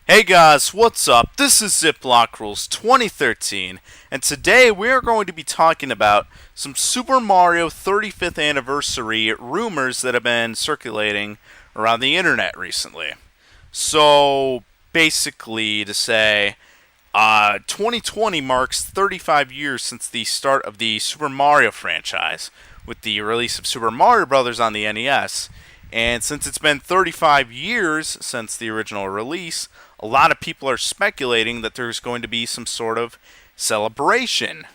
Hey guys, what's up? This is Ziploc Rules 2013, and today we are going to be talking about some Super Mario 35th anniversary rumors that have been circulating around the internet recently. So, basically, to say, 2020 marks 35 years since the start of the Super Mario franchise, with the release of Super Mario Bros. On the NES. And since it's been 35 years since the original release, a lot of people are speculating that there's going to be some sort of celebration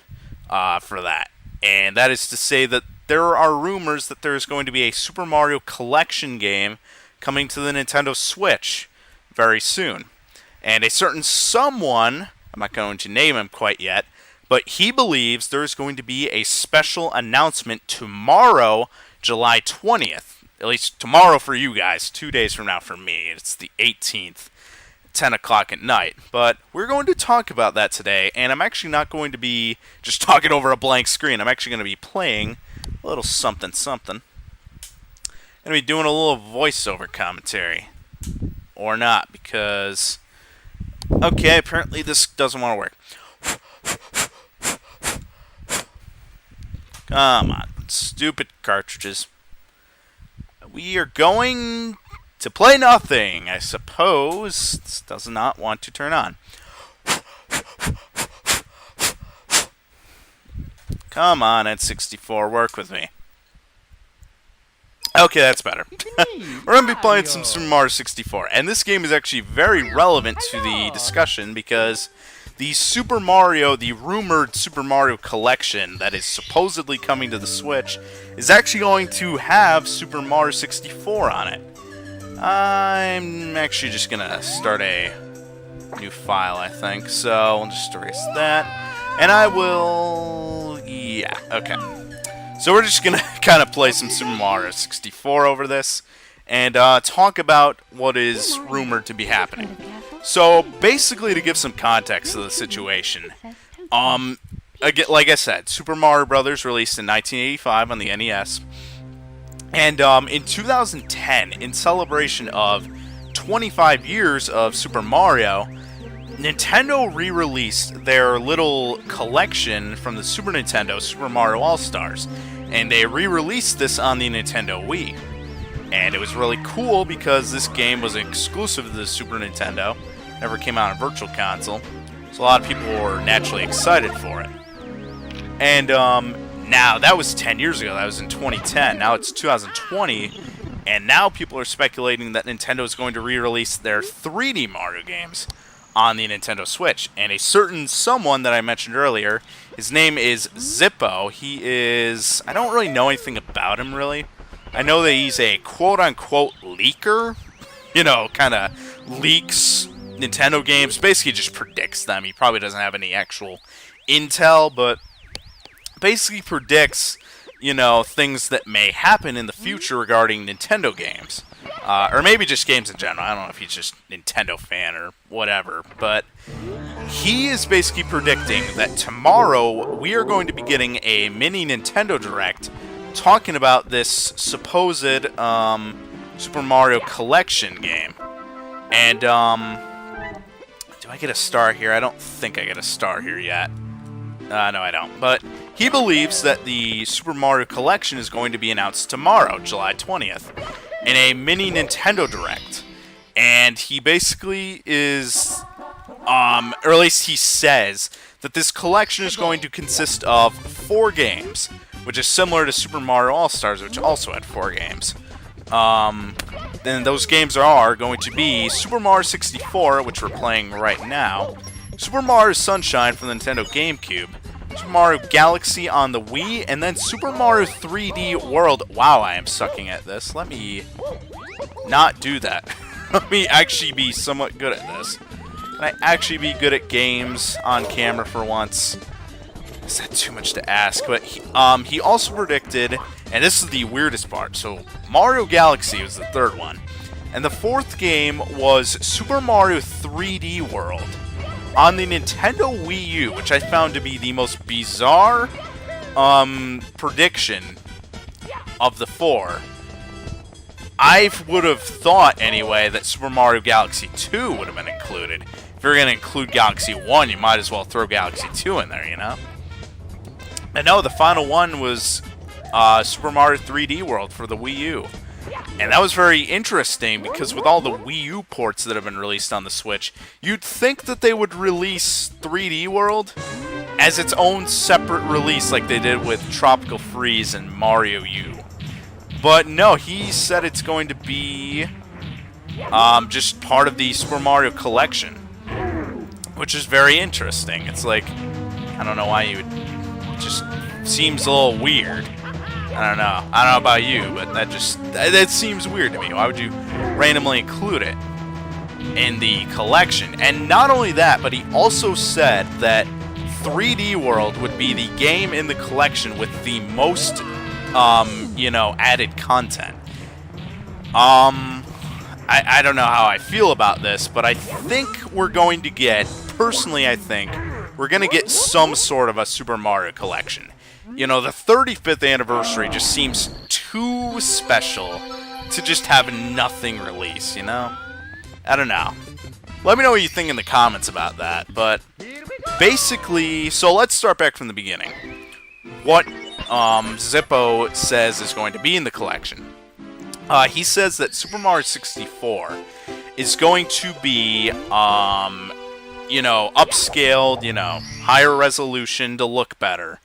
for that. And that is to say that there are rumors that there's going to be a Super Mario Collection game coming to the Nintendo Switch very soon. And a certain someone, I'm not going to name him quite yet, but he believes there's going to be a special announcement tomorrow, July 20th. At least tomorrow for you guys, 2 days from now for me. It's the 18th, 10 o'clock at night. But we're going to talk about that today, and I'm actually not going to be just talking over a blank screen. I'm actually going to be playing a little something something. I'm going to be doing a little voiceover commentary. Or not, because... Okay, apparently this doesn't want to work. Come on, stupid cartridges. We are going to play nothing, I suppose. This does not want to turn on. Come on, N64, work with me. Okay, that's better. We're going to be playing some Super Mario 64, and this game is actually very relevant to the discussion because the rumored Super Mario Collection that is supposedly coming to the Switch is actually going to have Super Mario 64 on it. I'm actually just going to start a new file, I think, so I'll just erase that, and I will... yeah, okay. So we're just going to kind of play some Super Mario 64 over this, and talk about what is rumored to be happening. So, basically, to give some context to the situation, again, like I said, Super Mario Bros. Released in 1985 on the NES, and in 2010, in celebration of 25 years of Super Mario, Nintendo re-released their little collection from the Super Nintendo, Super Mario All-Stars, and they re-released this on the Nintendo Wii. And it was really cool because this game was exclusive to the Super Nintendo, never came out on Virtual Console, so a lot of people were naturally excited for it. And now, that was 10 years ago, that was in 2010, now it's 2020, and now people are speculating that Nintendo is going to re-release their 3D Mario games on the Nintendo Switch. And a certain someone that I mentioned earlier, his name is Zippo. He is... I don't really know anything about him, really. I know that he's a quote-unquote leaker. You know, kind of leaks Nintendo games. Basically just predicts them. He probably doesn't have any actual intel, but basically predicts, you know, things that may happen in the future regarding Nintendo games. Or maybe just games in general. I don't know if he's just a Nintendo fan or whatever. But he is basically predicting that tomorrow we are going to be getting a mini Nintendo Direct talking about this supposed Super Mario Collection game. And, do I get a star here? I don't think I get a star here yet. No, I don't. But he believes that the Super Mario Collection is going to be announced tomorrow, July 20th, in a mini Nintendo Direct. And he basically is, or at least he says, that this collection is going to consist of 4 games, which is similar to Super Mario All-Stars, which also had 4 games. Then those games are going to be Super Mario 64, which we're playing right now, Super Mario Sunshine for the Nintendo GameCube, Super Mario Galaxy on the Wii, and then Super Mario 3D World. Wow, I am sucking at this. Let me not do that. Let me actually be somewhat good at this. Can I actually be good at games on camera for once? Is that too much to ask? But he also predicted, and this is the weirdest part, so Mario Galaxy was the 3rd one, and the 4th game was Super Mario 3D World on the Nintendo Wii U, which I found to be the most bizarre prediction of the 4. I would have thought, anyway, that Super Mario Galaxy 2 would have been included. If you're going to include Galaxy 1, you might as well throw Galaxy 2 in there, you know? And no, the final one was Super Mario 3D World for the Wii U. And that was very interesting because with all the Wii U ports that have been released on the Switch, you'd think that they would release 3D World as its own separate release like they did with Tropical Freeze and Mario U. But no, he said it's going to be just part of the Super Mario collection, which is very interesting. It's like, I don't know why you would, it just seems a little weird. I don't know about you, but that seems weird to me. Why would you randomly include it in the collection? And not only that, but he also said that 3D World would be the game in the collection with the most, added content. I don't know how I feel about this, but I think we're going to get, personally I think, we're going to get some sort of a Super Mario collection. You know, the 35th anniversary just seems too special to just have nothing release, you know? I don't know. Let me know what you think in the comments about that, but basically, so let's start back from the beginning. What Zippo says is going to be in the collection. He says that Super Mario 64 is going to be, upscaled, higher resolution to look better.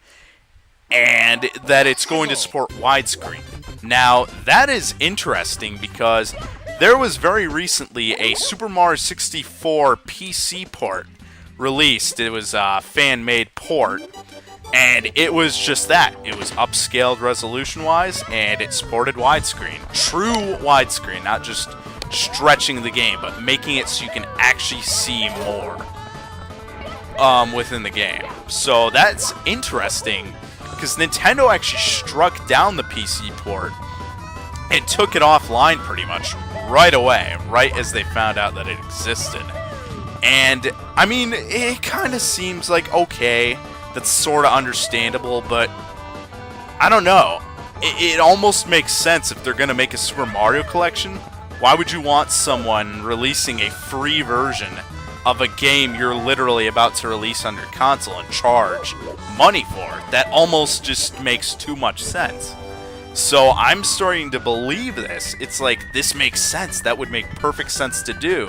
And that it's going to support widescreen. Now, that is interesting because there was very recently a Super Mario 64 PC port released. It was a fan-made port, and it was just that. It was upscaled resolution-wise, and it supported widescreen. True widescreen, not just stretching the game, but making it so you can actually see more within the game. So that's interesting, because Nintendo actually struck down the PC port and took it offline pretty much right away, right as they found out that it existed. And, I mean, it kind of seems like, okay, that's sort of understandable, but I don't know. It almost makes sense if they're going to make a Super Mario collection. Why would you want someone releasing a free version of a game you're literally about to release on your console and charge money for? That almost just makes too much sense. So I'm starting to believe this. It's like, this makes sense. That would make perfect sense to do.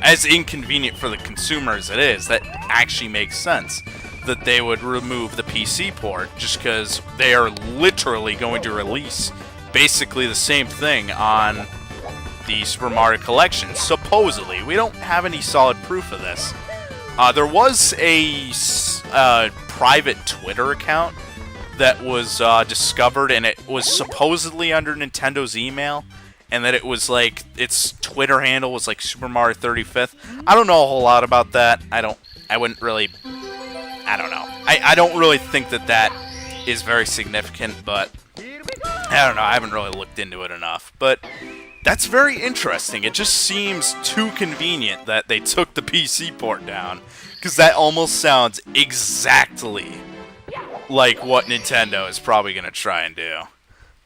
As inconvenient for the consumer as it is, that actually makes sense that they would remove the PC port just because they are literally going to release basically the same thing on the Super Mario Collection, supposedly. We don't have any solid proof of this. There was a private Twitter account that was discovered, and it was supposedly under Nintendo's email, and that it was like, its Twitter handle was like Super Mario 35th. I don't know a whole lot about that. I don't really think that is very significant, but I don't know. I haven't really looked into it enough, but that's very interesting. It just seems too convenient that they took the PC port down, because that almost sounds exactly like what Nintendo is probably going to try and do.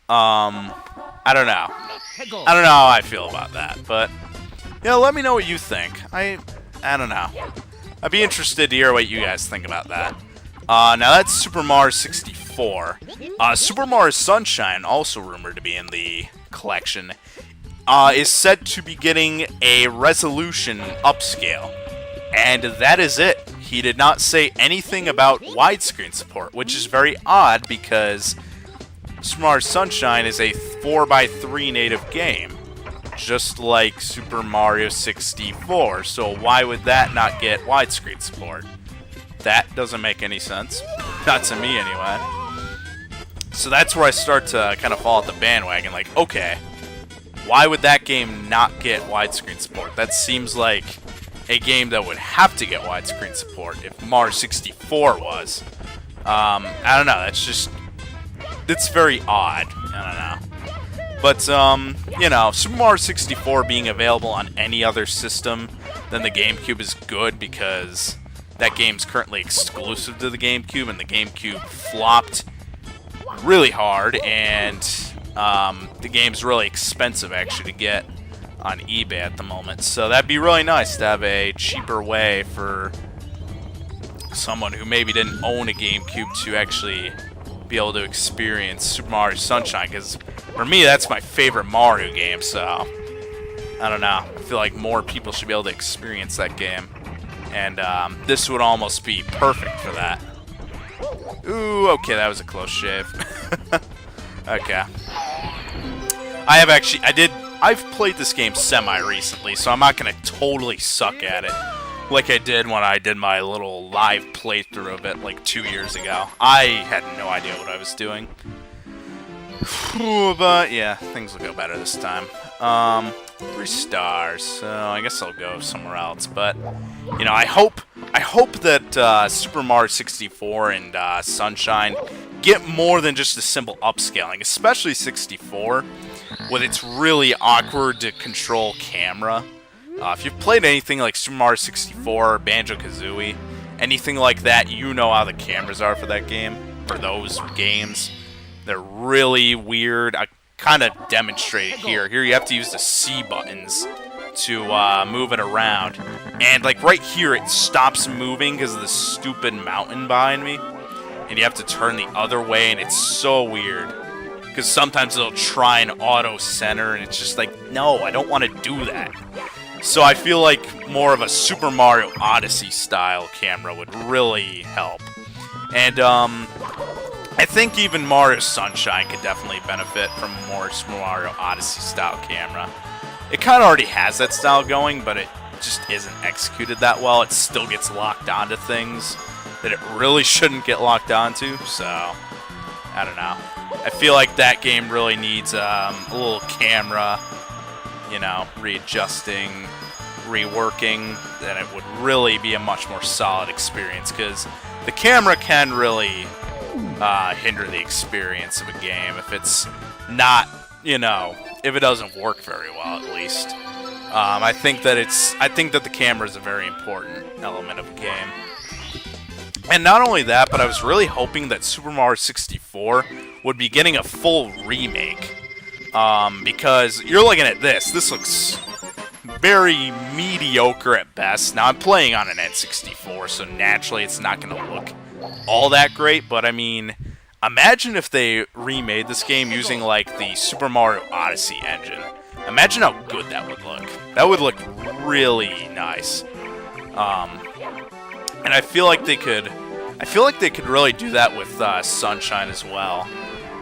I don't know. I don't know how I feel about that, but let me know what you think. I don't know. I'd be interested to hear what you guys think about that. Now that's Super Mario 64. Super Mario Sunshine, also rumored to be in the collection, is said to be getting a resolution upscale. And that is it. He did not say anything about widescreen support, which is very odd because Super Mario Sunshine is a 4x3 native game, just like Super Mario 64, so why would that not get widescreen support? That doesn't make any sense. Not to me, anyway. So that's where I start to kind of fall off the bandwagon, like, okay, why would that game not get widescreen support? That seems like a game that would have to get widescreen support if Mario 64 was. I don't know, it's very odd. I don't know. But, Super Mario 64 being available on any other system than the GameCube is good because that game's currently exclusive to the GameCube, and the GameCube flopped really hard, and The game's really expensive, actually, to get on eBay at the moment. So that'd be really nice to have a cheaper way for someone who maybe didn't own a GameCube to actually be able to experience Super Mario Sunshine, because for me, that's my favorite Mario game, so I don't know. I feel like more people should be able to experience that game, and this would almost be perfect for that. Ooh, okay, that was a close shave. Okay. I've played this game semi-recently, so I'm not going to totally suck at it like I did when I did my little live playthrough of it like 2 years ago. I had no idea what I was doing. But yeah, things will go better this time. 3 stars, so I guess I'll go somewhere else. But, you know, I hope that Super Mario 64 and Sunshine get more than just a simple upscaling, especially 64, with its really awkward to control camera. If you've played anything like Super Mario 64 or Banjo-Kazooie, anything like that, you know how the cameras are for that game, for those games. They're really weird. I kind of demonstrate it here. Here you have to use the C buttons to move it around. And like right here, it stops moving because of the stupid mountain behind me. And you have to turn the other way, and it's so weird. Because sometimes it'll try and auto-center, and it's just like, no, I don't want to do that. So I feel like more of a Super Mario Odyssey style camera would really help. And I think even Mario Sunshine could definitely benefit from a more Super Mario Odyssey style camera. It kind of already has that style going, but it just isn't executed that well. It still gets locked onto things that it really shouldn't get locked onto, so I don't know. I feel like that game really needs a little camera, you know, readjusting, reworking, then it would really be a much more solid experience, because the camera can really hinder the experience of a game if it's not, you know, if it doesn't work very well, at least. I think that the camera is a very important element of a game. And not only that, but I was really hoping that Super Mario 64 would be getting a full remake. Because you're looking at this. This looks very mediocre at best. Now, I'm playing on an N64, so naturally it's not going to look all that great. But, I mean, imagine if they remade this game using, like, the Super Mario Odyssey engine. Imagine how good that would look. That would look really nice. And I feel like they could really do that with Sunshine as well.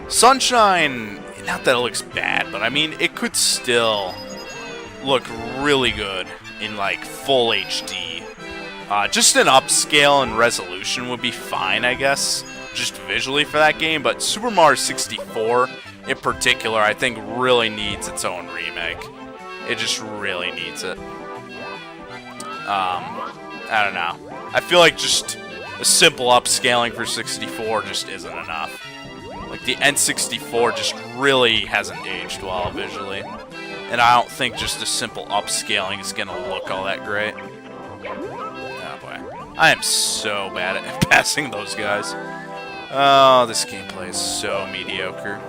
Sunshine, not that it looks bad, but I mean, it could still look really good in like full HD. Just an upscale and resolution would be fine, I guess, just visually for that game. But Super Mario 64 in particular, I think really needs its own remake. It just really needs it. I don't know. I feel like just a simple upscaling for 64 just isn't enough. Like, the N64 just really hasn't aged well visually. And I don't think just a simple upscaling is going to look all that great. Oh, boy. I am so bad at passing those guys. Oh, this gameplay is so mediocre.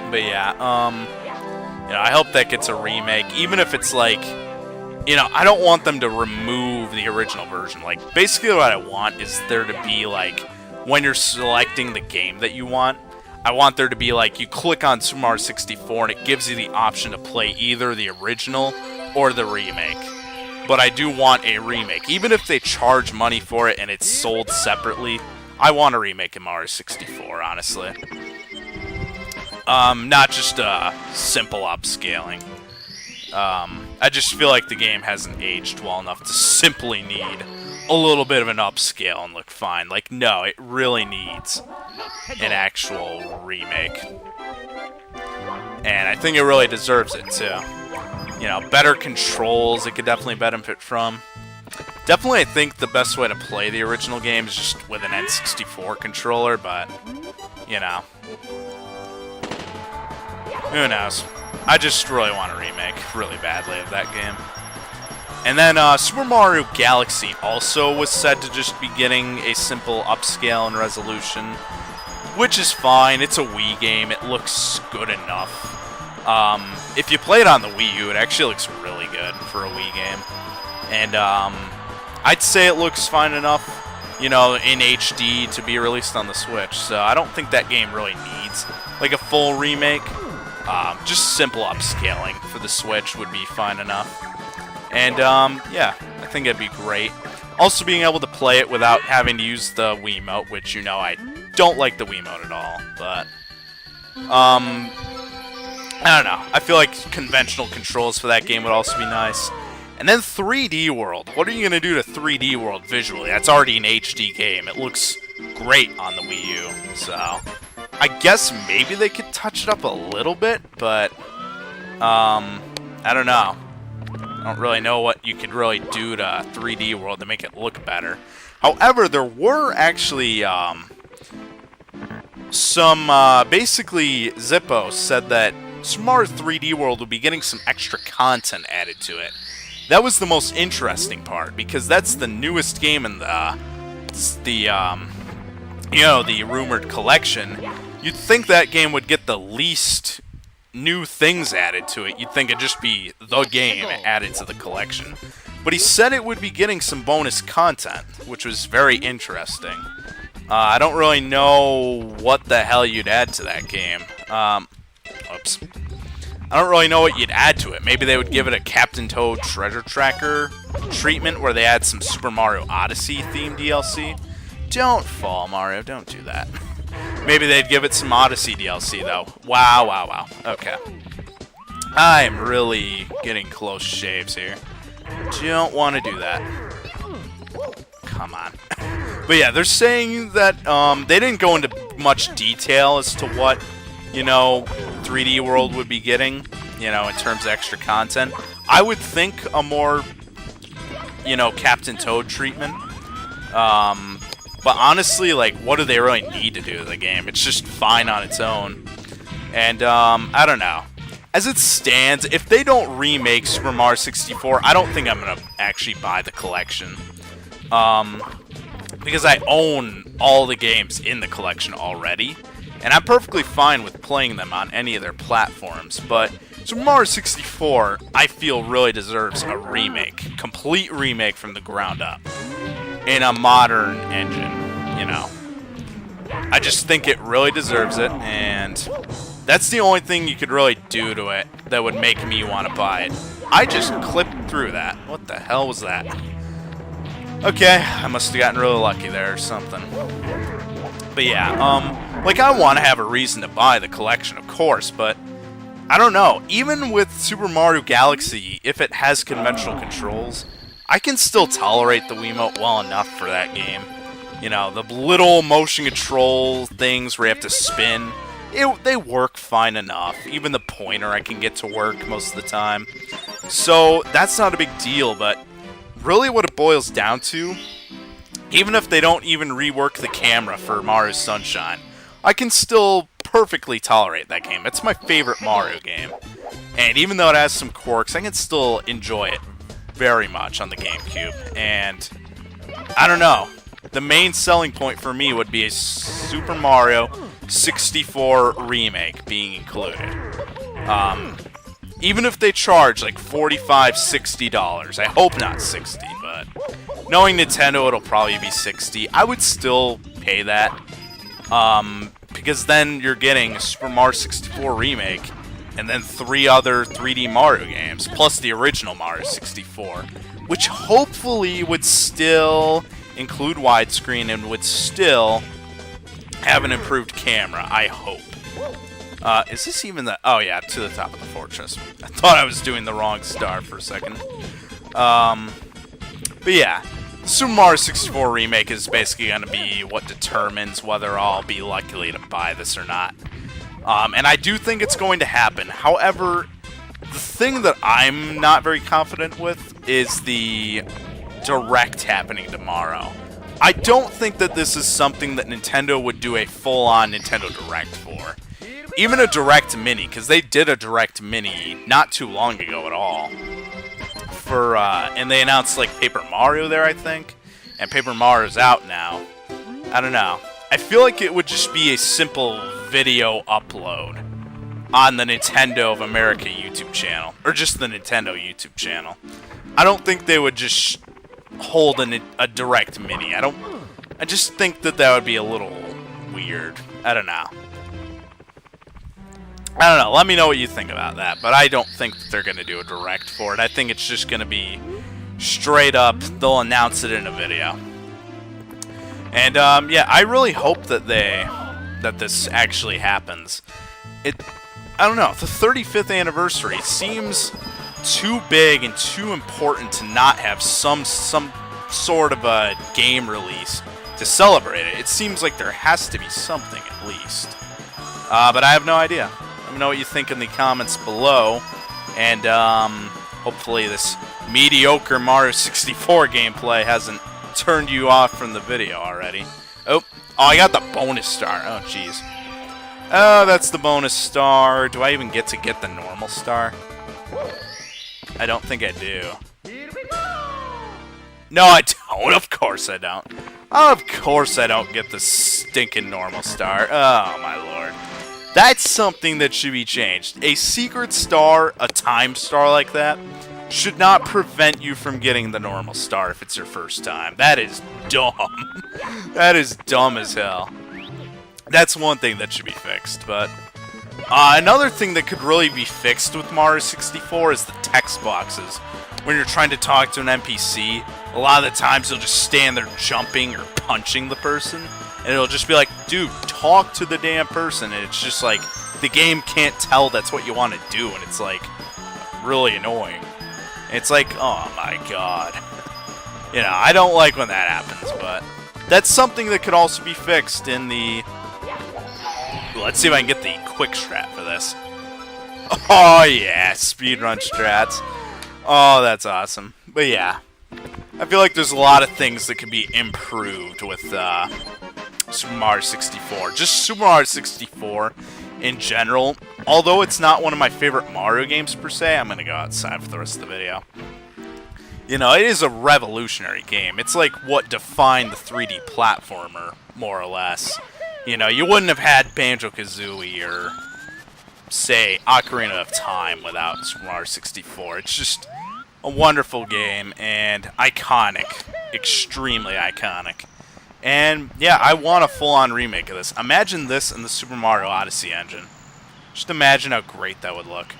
But yeah, you know, I hope that gets a remake, even if it's like, you know, I don't want them to remove the original version. Like, basically what I want is there to be, like, when you're selecting the game that you want, I want there to be, like, you click on Super Mario 64 and it gives you the option to play either the original or the remake. But I do want a remake. Even if they charge money for it and it's sold separately, I want a remake in Mario 64, honestly. Not just a simple upscaling. I just feel like the game hasn't aged well enough to simply need a little bit of an upscale and look fine. Like, no, it really needs an actual remake. And I think it really deserves it, too. You know, better controls it could definitely benefit from. Definitely, I think the best way to play the original game is just with an N64 controller, but, you know, who knows? I just really want a remake really badly of that game. And then Super Mario Galaxy also was said to just be getting a simple upscale and resolution. which is fine. It's a Wii game. It looks good enough. If you play it on the Wii U, it actually looks really good for a Wii game. And I'd say it looks fine enough, you know, in HD to be released on the Switch. So I don't think that game really needs like a full remake. Just simple upscaling for the Switch would be fine enough. And yeah, I think it'd be great. Also being able to play it without having to use the Wiimote, which, you know, I don't like the Wiimote at all. But I don't know. I feel like conventional controls for that game would also be nice. And then 3D World. What are you going to do to 3D World visually? That's already an HD game. It looks great on the Wii U. So I guess maybe they could touch it up a little bit, but I don't know. I don't really know what you could really do to 3D World to make it look better. However, there were actually some, basically Zippo said that Super Mario 3D World will be getting some extra content added to it. That was the most interesting part, because that's the newest game in the you know, the rumored collection. You'd think that game would get the least new things added to it. You'd think it'd just be the game added to the collection. But he said it would be getting some bonus content, which was very interesting. I don't really know what the hell you'd add to that game. Oops. I don't really know what you'd add to it. Maybe they would give it a Captain Toad Treasure Tracker treatment where they add some Super Mario Odyssey themed DLC. Don't fall, Mario. Don't do that. Maybe they'd give it some Odyssey DLC, though. Wow, wow, wow. Okay. I'm really getting close shaves here. Don't want to do that. Come on. But yeah, they're saying that they didn't go into much detail as to what, you know, 3D World would be getting, you know, in terms of extra content. I would think a more, you know, Captain Toad treatment. But honestly, like, what do they really need to do to the game? It's just fine on its own. And, I don't know. As it stands, if they don't remake Super Mario 64, I don't think I'm going to actually buy the collection. Because I own all the games in the collection already. And I'm perfectly fine with playing them on any of their platforms, but Super Mario 64, I feel, really deserves a remake. Complete remake from the ground up. In a modern engine, you know. I just think it really deserves it, and that's the only thing you could really do to it that would make me want to buy it. I just clipped through that. What the hell was that? Okay, I must have gotten really lucky there or something. But yeah, like, I want to have a reason to buy the collection, of course, but I don't know. Even with Super Mario Galaxy, if it has conventional controls, I can still tolerate the Wiimote well enough for that game. You know, the little motion control things where you have to spin, they work fine enough. Even the pointer I can get to work most of the time. So that's not a big deal, but really what it boils down to, even if they don't even rework the camera for Mario Sunshine, I can still perfectly tolerate that game. It's my favorite Mario game. And even though it has some quirks, I can still enjoy it very much on the GameCube. And I don't know. The main selling point for me would be a Super Mario 64 remake being included. Even if they charge like $45, $60. I hope not 60, but knowing Nintendo, it'll probably be 60. I would still pay that. Because then you're getting a Super Mario 64 remake and then 3 other 3D Mario games, plus the original Mario 64, which hopefully would still include widescreen and would still have an improved camera, I hope. Is this even the... Oh, yeah, to the top of the fortress. I thought I was doing the wrong star for a second. But yeah, Super Mario 64 Remake is basically going to be what determines whether I'll be likely to buy this or not. And I do think it's going to happen. However, the thing that I'm not very confident with is the Direct happening tomorrow. I don't think that this is something that Nintendo would do a full-on Nintendo Direct for. Even a Direct Mini, because they did a Direct Mini not too long ago at all. And they announced, like, Paper Mario there, I think. And Paper Mario's out now. I don't know. I feel like it would just be a simple video upload on the Nintendo of America YouTube channel, or just the Nintendo YouTube channel. I don't think they would just hold a direct mini. I just think that would be a little weird. I don't know. Let me know what you think about that. But I don't think that they're going to do a direct for it. I think it's just going to be straight up, they'll announce it in a video. And yeah, I really hope that this actually happens. I don't know, the 35th anniversary seems too big and too important to not have some sort of a game release to celebrate it. It seems like there has to be something at least. But I have no idea. Let me know what you think in the comments below. And hopefully this mediocre Mario 64 gameplay hasn't turned you off from the video already. Oh, I got the bonus star. Oh, jeez. Oh, that's the bonus star. Do I even get the normal star? I don't think I do. No, I don't. Of course I don't. Of course I don't get the stinking normal star. Oh, my lord. That's something that should be changed. A secret star, a time star like that, should not prevent you from getting the normal star if it's your first time. That is dumb. That is dumb as hell. That's one thing that should be fixed, but another thing that could really be fixed with Mario 64 is the text boxes. When you're trying to talk to an NPC, a lot of the times you'll just stand there jumping or punching the person, and it'll just be like, dude, talk to the damn person, and it's just like, the game can't tell that's what you want to do, and it's like, really annoying. It's like, oh my god. You know, I don't like when that happens, but that's something that could also be fixed in the... Let's see if I can get the quick strat for this. Oh yeah, speedrun strats. Oh, that's awesome. But yeah, I feel like there's a lot of things that could be improved with Super Mario 64. Just Super Mario 64 in general. Although it's not one of my favorite Mario games per se, I'm going to go outside for the rest of the video. You know, it is a revolutionary game. It's like what defined the 3D platformer, more or less. You know, you wouldn't have had Banjo-Kazooie or, say, Ocarina of Time without Super Mario 64. It's just a wonderful game and iconic. Extremely iconic. And, yeah, I want a full-on remake of this. Imagine this in the Super Mario Odyssey engine. Just imagine how great that would look.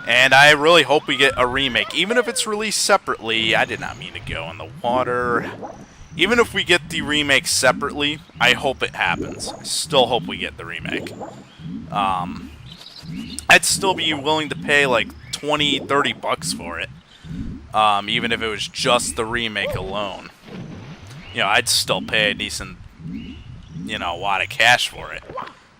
And I really hope we get a remake. Even if it's released separately, I did not mean to go in the water. Even if we get the remake separately, I hope it happens. I still hope we get the remake. I'd still be willing to pay like 20, 30 bucks for it. Even if it was just the remake alone. You know, I'd still pay a decent, you know, wad of cash for it.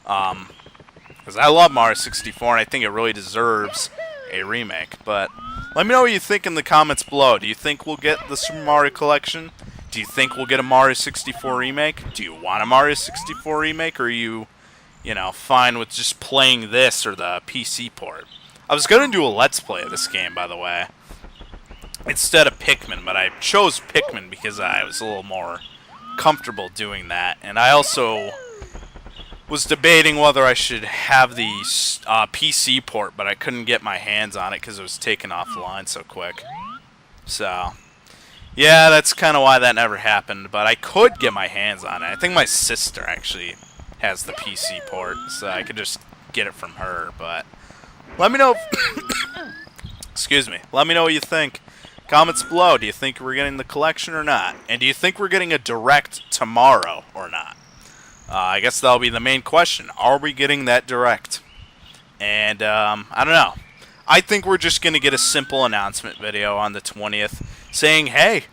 Because I love Mario 64 and I think it really deserves a remake. But let me know what you think in the comments below. Do you think we'll get the Super Mario Collection? Do you think we'll get a Mario 64 remake? Do you want a Mario 64 remake, or are you know, fine with just playing this or the PC port? I was going to do a Let's Play of this game, by the way, instead of Pikmin, but I chose Pikmin because I was a little more comfortable doing that. And I also was debating whether I should have the PC port, but I couldn't get my hands on it because it was taken offline so quick. So... yeah, that's kind of why that never happened, but I could get my hands on it. I think my sister actually has the PC port, so I could just get it from her, but let me know excuse me. Let me know what you think. Comments below. Do you think we're getting the collection or not? And do you think we're getting a direct tomorrow or not? I guess that'll be the main question. Are we getting that direct? And, I don't know. I think we're just going to get a simple announcement video on the 20th saying, hey,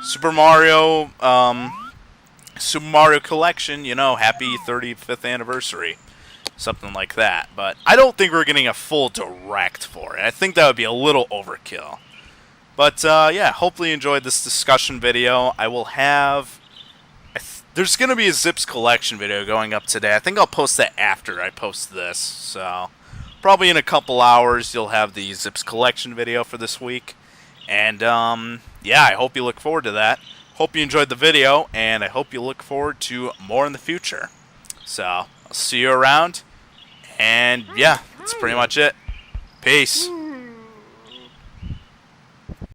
Super Mario Collection, you know, happy 35th anniversary. Something like that. But I don't think we're getting a full direct for it. I think that would be a little overkill. But, yeah, hopefully you enjoyed this discussion video. I will have... there's going to be a Zips Collection video going up today. I think I'll post that after I post this. So, probably in a couple hours, you'll have the Zips Collection video for this week. And, yeah, I hope you look forward to that. Hope you enjoyed the video, and I hope you look forward to more in the future. So, I'll see you around, and yeah, that's pretty much it. Peace.